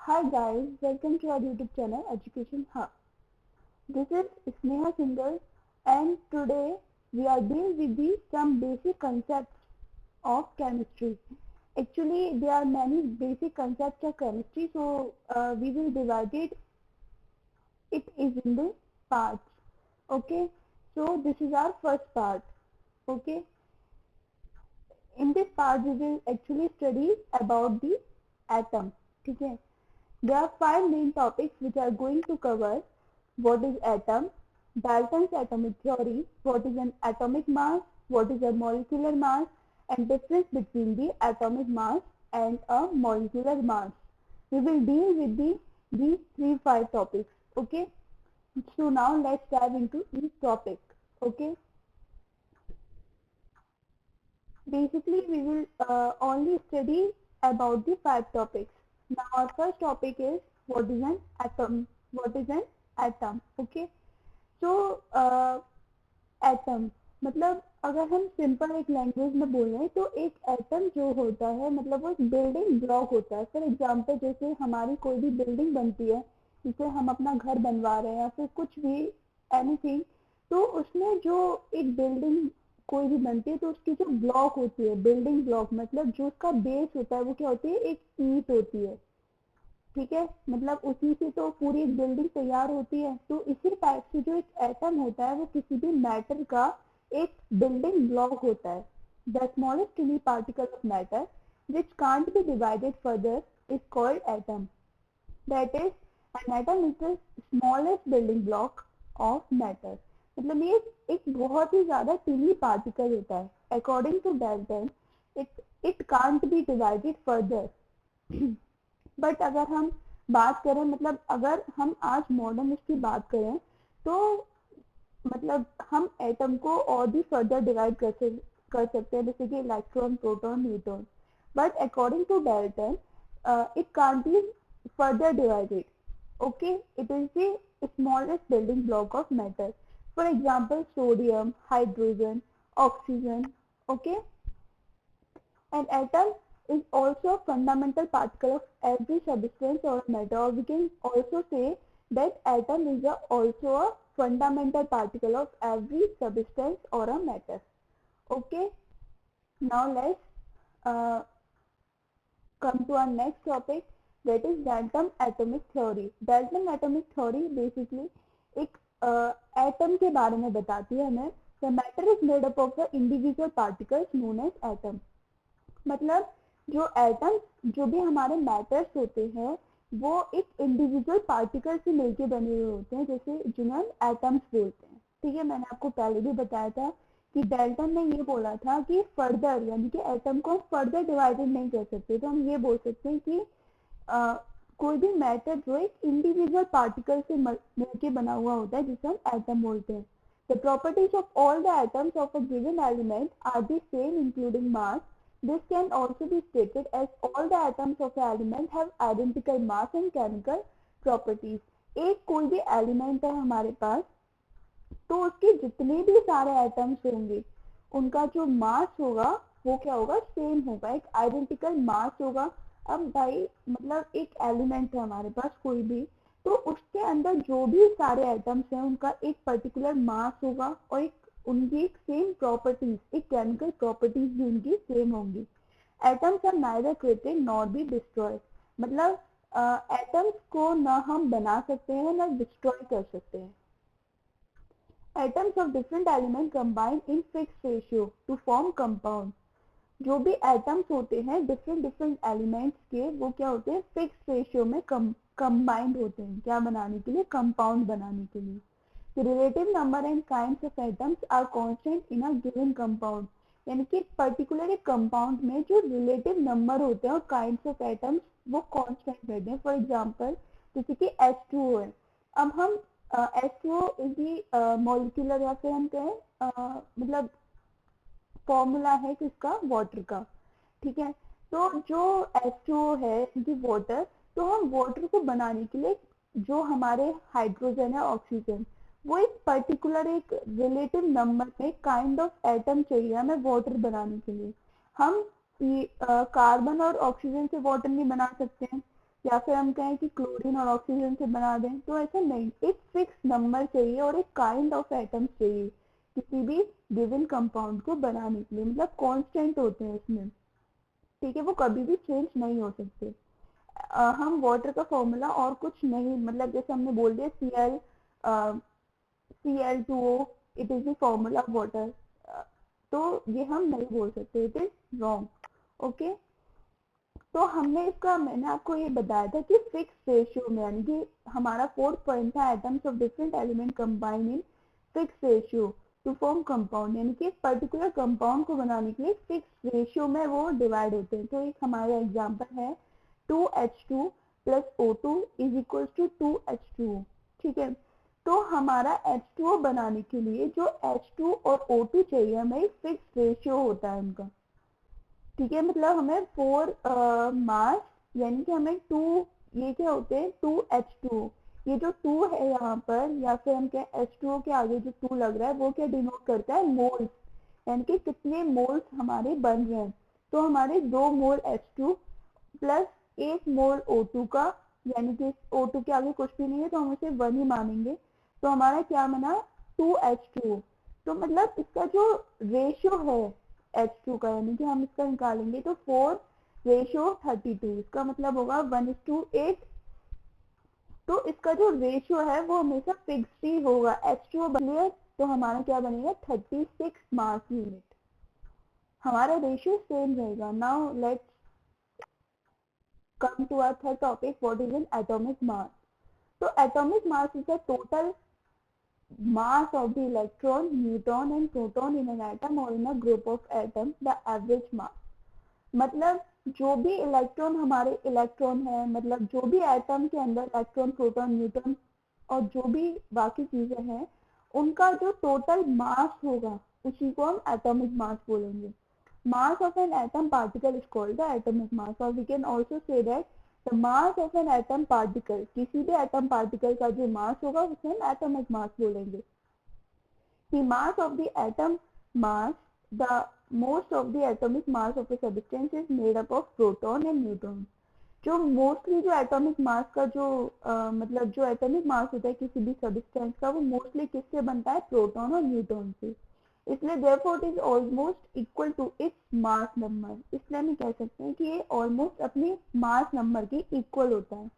Hi guys, welcome to our YouTube channel Education Hub. This is Sneha Singhal and today we are dealing with some basic concepts of chemistry. Actually, there are many basic concepts of chemistry, so we will divide it is in the parts. Okay, so this is our first part. Okay, in this part we will actually study about the atom. Okay, there are five main topics which are going to cover. What is atom? Dalton's atomic theory. What is an atomic mass? What is a molecular mass? And difference between the atomic mass and a molecular mass. We will deal with these five topics. Okay. So now let's dive into each topic. Okay. Basically, we will only study about the five topics. Now, our first topic is what is an atom? What is an atom? Okay. So, atom मतलब अगर हम simple एक language में बोलें तो एक atom जो होता है मतलब वो एक बिल्डिंग ब्लॉक होता है. फॉर एग्जांपल जैसे हमारी कोई भी बिल्डिंग बनती है, जिसे हम अपना घर बनवा रहे हैं या फिर कुछ भी एनीथिंग, तो उसमें जो एक बिल्डिंग कोई भी बनती है तो उसकी जो ब्लॉक होती है, बिल्डिंग ब्लॉक मतलब जो उसका बेस होता है वो क्या होती है, एक ईंट होती है. ठीक है, मतलब उसी से तो पूरी एक बिल्डिंग तैयार होती है. तो इसी टाइप से जो एक एटम होता है वो किसी भी मैटर का एक बिल्डिंग ब्लॉक होता है. The smallest टिनी particle of matter which can't be divided further is called atom. That is, an atom is the smallest building block of matter. मतलब ये एक बहुत ही ज्यादा टीनी पार्टिकल होता है. According to Dalton it can't be divided further. But अगर हम बात करें मतलब अगर हम आज मॉडर्न इसकी बात करें तो मतलब हम एटम को और भी फर्दर डिवाइड कर सकते हैं, जैसे कि electron, proton, neutron. But according to Dalton it can't be further divided. Okay, it is the smallest building block of matter. For example sodium, hydrogen, oxygen. Okay, an atom is also a fundamental particle of every substance or matter, or we can also say that atom is also a fundamental particle of every substance or a matter. Okay, now let's uh, come to our next topic, that is Dalton atomic theory. Dalton atomic theory basically एक atom के बारे में बताती है हमें. The matter is made up of the individual particles known as atom. मतलब जो atom, जो भी हमारे मैटर्स होते हैं वो एक इंडिविजुअल पार्टिकल से मिलके बने हुए होते हैं, जैसे जिन्हें हम एटम्स बोलते हैं. ठीक है, मैंने आपको पहले भी बताया था कि डाल्टन ने ये बोला था कि फर्दर यानी कि एटम को फर्दर डिवाइडेड नहीं कर सकते. तो हम ये बोल सकते हैं कि कोई भी मैटर जो एक इंडिविजुअल पार्टिकल से मिलके बना हुआ होता है जिसे हम एटम बोलते हैं. The properties of all the atoms of a given element are the same including mass. This can also be stated as all the atoms of an element have identical mass and chemical properties. एक कोई भी element है हमारे पास तो उसके जितने भी सारे एटम्स होंगे उनका जो मास होगा वो क्या होगा, सेम होगा, एक आइडेंटिकल मास होगा. अब भाई मतलब एक एलिमेंट है हमारे पास कोई भी, तो उसके अंदर जो भी सारे एटम्स हैं उनका एक पर्टिकुलर मास होगा और एक उनकी एक सेम प्रॉपर्टीज, एक केमिकल प्रॉपर्टीज भी उनकी सेम होंगी. Atoms are neither created nor be destroyed. मतलब एटम्स को ना हम बना सकते हैं ना डिस्ट्रॉय कर सकते हैं. Atoms of different element combine in fixed ratio to form compound. जो भी एटम्स होते हैं डिफरेंट एलिमेंट्स के, वो क्या होते हैं, फिक्स रेशियो में कंबाइंड होते हैं. क्या बनाने के लिए, कंपाउंड बनाने के लिए. The relative number and kinds of atoms are constant in a given compound. यानी कि पर्टिकुलर एक कंपाउंड में जो रिलेटिव नंबर होते हैं और काइंड्स ऑफ एटम्स वो कांस्टेंट रहते हैं. फॉर एग्जांपल जैसे कि H2O है. अब हम H2O इज दी मॉलिक्यूलर या फिर हम कहें मतलब फॉर्मूला है किसका, वाटर का. ठीक है, तो जो H2O है कि वाटर, तो हम वाटर को बनाने के लिए जो हमारे हाइड्रोजन है, ऑक्सीजन, वो एक पर्टिकुलर एक रिलेटिव नंबर में काइंड ऑफ एटम चाहिए हमें वाटर बनाने के लिए. हम कार्बन और ऑक्सीजन से वाटर नहीं बना सकते हैं. या फिर हम कहें कि क्लोरीन और ऑक्सीजन से बना दें, तो ऐसा नहीं, एक फिक्स नंबर चाहिए और एक काइंड ऑफ एटम्स चाहिए किसी भी गिवन कंपाउंड को बनाने के लिए, मतलब कांस्टेंट होते हैं इसमें, ठीक है, वो कभी भी चेंज नहीं हो सकते। हम वाटर का फॉर्मूला और कुछ नहीं, मतलब जैसे हमने बोल दिया Cl2O, it is the formula of water, तो ये हम नहीं बोल सकते, इट इज रॉन्ग। ओके, तो हमने इसका, मैंने आपको ये बताया था कि फिक्स रेशियो में, यानी कि हमारा फोर्थ पॉइंट था atoms of different element combine in fix ratio two form compound, यानी कि एक पर्टिकुलर कंपाउंड को बनाने के लिए फिक्स रेशियो में वो डिवाइड होते हैं। तो एक हमारा एग्जांपल है 2H2 plus O2 is equal to 2H2O, ठीक है। तो हमारा H2O बनाने के लिए जो H2 और O2 चाहिए, हमें एक फिक्स रेशियो होता है उनका, ठीक है। मतलब हमें 4 मास, यानी कि हमें 2, ये क्या होते हैं 2H2, ये जो 2 है यहाँ पर, या फिर हम क्या H2O के आगे जो 2 लग रहा है वो क्या डिनोट करता है, मोल्स, यानी कि कितने मोल्स हमारे बन रहे हैं। तो हमारे 2 मोल H2 प्लस 1 मोल O2 का, यानी कि O2 के आगे कुछ भी नहीं है तो हम उसे 1 ही मानेंगे, तो हमारा क्या बना 2H2O। तो मतलब इसका जो रेशियो है H2 का, यानी कि हम इसका निकालेंगे तो 4:32, इसका मतलब होगा 1:8। तो इसका जो रेशियो है वो हमेशा फिक्स ही होगा, H2O बनेगा तो हमारा क्या बनेगा 36 मास यूनिट, हमारा रेशियो सेम रहेगा। Now let's come to our third topic, what is an atomic mass? So atomic mass is the total mass of the electron, neutron and proton in an atom or in a group of atoms, the average mass. मतलब जो भी electron हमारे electron है, मतलब जो भी atom के अंदर इलेक्ट्रॉन, प्रोटॉन, न्यूट्रॉन और जो भी बाकी चीजें हैं, उनका जो टोटल मास होगा उसी को हम एटॉमिक मास बोलेंगे। Mass of an atom particle is called the atomic mass, or we can also say that the mass of an atom particle, किसी भी atom particle का जो mass होगा उसे हम atomic mass बोलेंगे। The mass of the atom mass, the most of the atomic mass of a substance is made up of proton and neutron. जो mostly जो एटॉमिक मास का जो मतलब जो एटॉमिक मास होता है किसी भी सब्सटेंस का, वो मोस्टली किससे बनता है, प्रोटॉन और न्यूट्रॉन से। इसलिए therefore it is almost equal to its mass number, इसलिए हम कह सकते हैं कि ये ऑलमोस्ट अपनी मास नंबर के इक्वल होता है।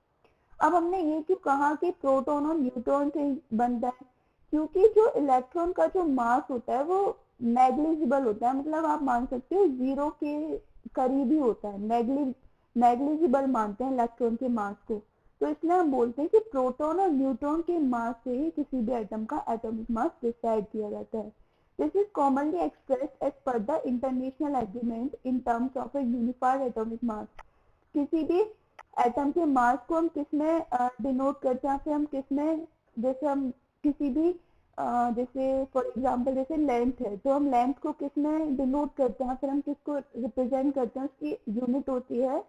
अब हमने ये क्यों कहा कि प्रोटॉन और न्यूट्रॉन से बनता है, क्योंकि जो इलेक्ट्रॉन का जो मास होता है वो नेग्लिजिबल होता है, मतलब आप मान सकते हो जीरो के करीब ही होता है, नेग्लिजिबल मानते हैं इलेक्ट्रॉन के मास को। तो इसलिए हम बोलते हैं कि प्रोटॉन और न्यूट्रॉन के मास से ही किसी भी एटम का एटॉमिक मास डिसाइड किया जाता है। This is commonly expressed as per the international agreement in terms of a unified atomic mass. किसी भी एटम के मास को हम किस में डिनोट करते हैं, फिर हम किस में, जैसे हम किसी भी जैसे फॉर एग्जांपल जैसे लेंथ है, तो हम लेंथ को किस में डिनोट करते हैं, फिर हम किसको रिप्रेजेंट करते हैं, उसकी यूनिट होती है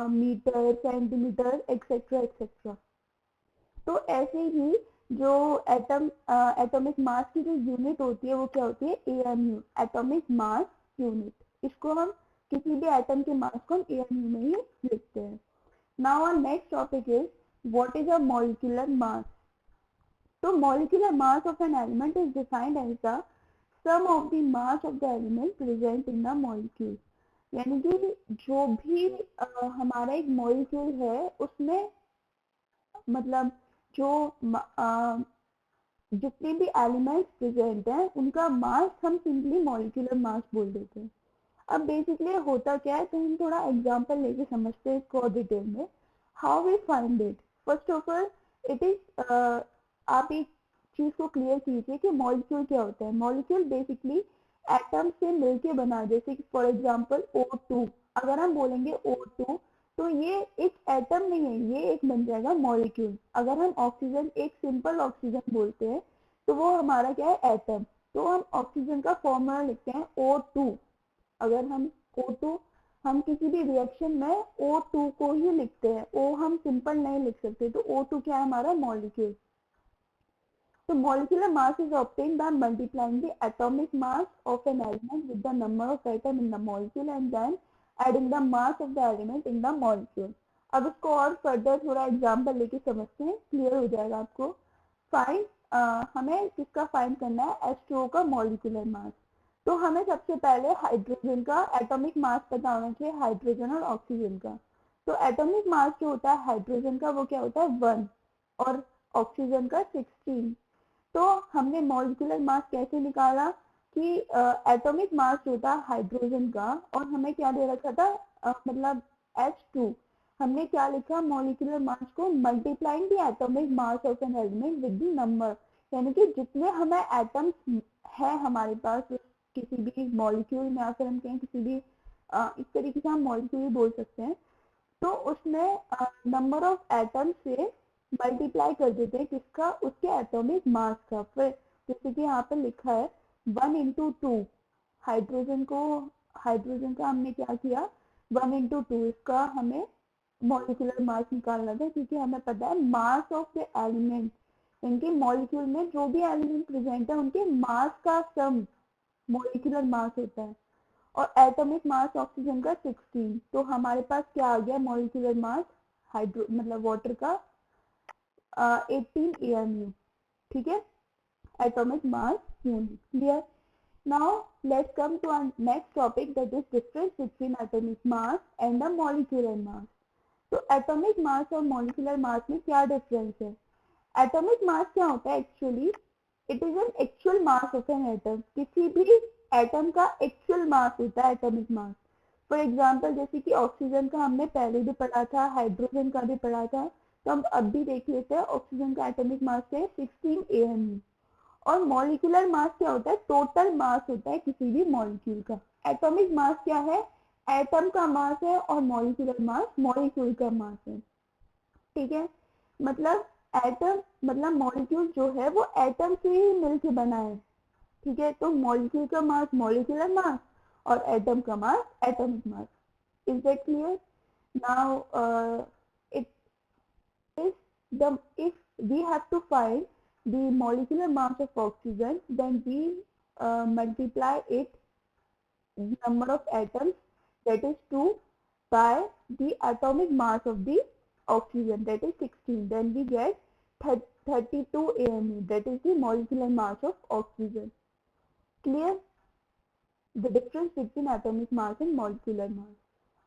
मीटर, सेंटीमीटर, एक्सेट्रा एक्सेट्रा। तो ऐसे ही जो एटॉमिक मास की जो यूनिट होती है वो क्या होती है, एएमयू, एटॉमिक मास यूनिट। इसको हम किसी भी एटम के मास को हम एएमयू में ही लिखते हैं। Now our next topic is what is a molecular mass. तो molecular mass of an element is defined as the sum of the mass of the element present in the molecule, यानी कि जो भी हमारा एक मॉलिक्यूल है उसमें, मतलब जो जितने भी एलिमेंट्स प्रेजेंट हैं उनका मास हम सिंपली मॉलिक्यूलर मास बोल देते हैं। अब बेसिकली होता क्या है, तो हम थोड़ा एग्जांपल लेके समझते हैं इसको डिटेल में। How we find it, first of all it is, आप एक चीज को क्लियर कीजिए कि मॉलिक्यूल क्या होता है। मॉलिक्यूल बेसिकली एटम से मिलके बना, जैसे कि फॉर एग्जांपल O2, अगर हम बोलेंगे O2 तो ये एक एटम नहीं है, ये एक बन जाएगा मॉलिक्यूल। अगर हम ऑक्सीजन, एक सिंपल ऑक्सीजन बोलते हैं तो वो हमारा क्या है, एटम। तो हम ऑक्सीजन का फॉर्मूला लिखते हैं O2। अगर हम O2, हम किसी भी रिएक्शन में O2 को ही लिखते हैं, O हम सिंपल नहीं लिख सकते, तो O2 क्या है, हमारा molecule. So molecular mass is obtained by multiplying the atomic mass of an element with the number of atoms in the molecule and then adding the mass of the element in the molecule. अब इसको और further थोड़ा example लेके समझते हैं, clear हो जाएगा आपको। फाइंड हमें किसका फाइंड करना है, H2O का मॉलिक्यूलर मास। तो हमें सबसे पहले हाइड्रोजन का एटॉमिक मास पता होना चाहिए, हाइड्रोजन और ऑक्सीजन का। तो एटॉमिक मास जो होता है हाइड्रोजन का वो क्या होता है 1 और ऑक्सीजन का 16। तो हमने मॉलिक्यूलर मास कैसे निकाला कि एटॉमिक मास जो था हाइड्रोजन का और हमें क्या दे रखा था मतलब H2, हमने क्या लिखा मॉलिक्यूलर मास को multiplying the atomic mass of an element with the number, यानी कि जितने हमें एटम्स है हमारे पास किसी भी मॉलिक्यूल में, या फिर हम कहें किसी भी इस तरीके से हम मॉलिक्यूल बोल सकते हैं, तो उसमें नंबर ऑफ एटम से मल्टीप्लाई कर देते हैं किसका, उसके एटॉमिक मास का। फिर जैसे कि यहाँ पर लिखा है 1 into 2, हाइड्रोजन को, हाइड्रोजन का हमने क्या किया 1 into 2, इसका हमें मॉलिक्यूलर मास निकालना था, क्योंकि हमें पता है मास ऑफ द एलिमेंट, इनके मॉलिक्यूल में जो भी एलिमेंट प्रेजेंट है उनके मास का सम मॉलिक्यूलर मास होता है। और एटॉमिक मास ऑक्सीजन का 16, तो हमारे पास क्या आ गया मॉलिक्यूलर मास हाइड्रो मतलब वाटर का 18 AMU, ठीक है, atomic mass unit, clear. Now let's come to our next topic, that is difference between atomic mass and the molecular mass. तो एटॉमिक मास और मॉलिक्यूलर मास में क्या डिफरेंस है। एटॉमिक मास क्या होता है actually, it is an actual mass of an atom, किसी भी एटम का एक्चुअल मास होता है एटॉमिक मास। फॉर एग्जांपल जैसे कि ऑक्सीजन का हमने पहले भी पढ़ा था, हाइड्रोजन का भी पढ़ा था, तो हम अब भी देख लेते हैं। ऑक्सीजन का एटॉमिक मास है 16 AMU। और मॉलिक्यूलर मास क्या होता है, टोटल मास होता है किसी भी मॉलिक्यूल का। एटॉमिक मास क्या है, एटम का मास है, और मॉलिक्यूलर मास मॉलिक्यूल का मास है, ठीक है। मतलब एटम मतलब मॉलिक्यूल जो है वो एटम से ही मिलके बना है, ठीक है। तो मॉलिक्यूल का मास मॉलिक्यूलर मास और एटम का mass atomic mass. Is that clear. Now it is the, if we have to find the molecular mass of oxygen, then we multiply it number of atoms, that is 2, by the atomic mass of the oxygen, that is 16, then we get 32 AMU, that is the molecular mass of oxygen, clear। the difference between atomic mass and molecular mass,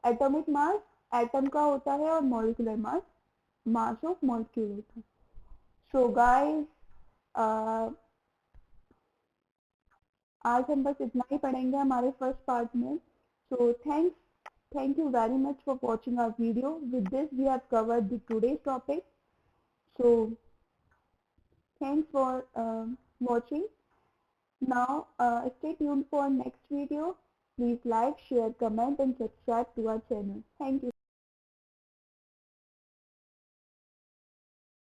atomic mass atom का होता है और molecular mass mass of molecule होता है। So guys आज हम बस इतना ही पढ़ेंगे हमारे फर्स्ट पार्ट में। सो thank you very much for watching our video. With this we have covered the today's topic. So thanks for watching. Now stay tuned for next video. Please like, share, comment and subscribe to our channel. Thank you.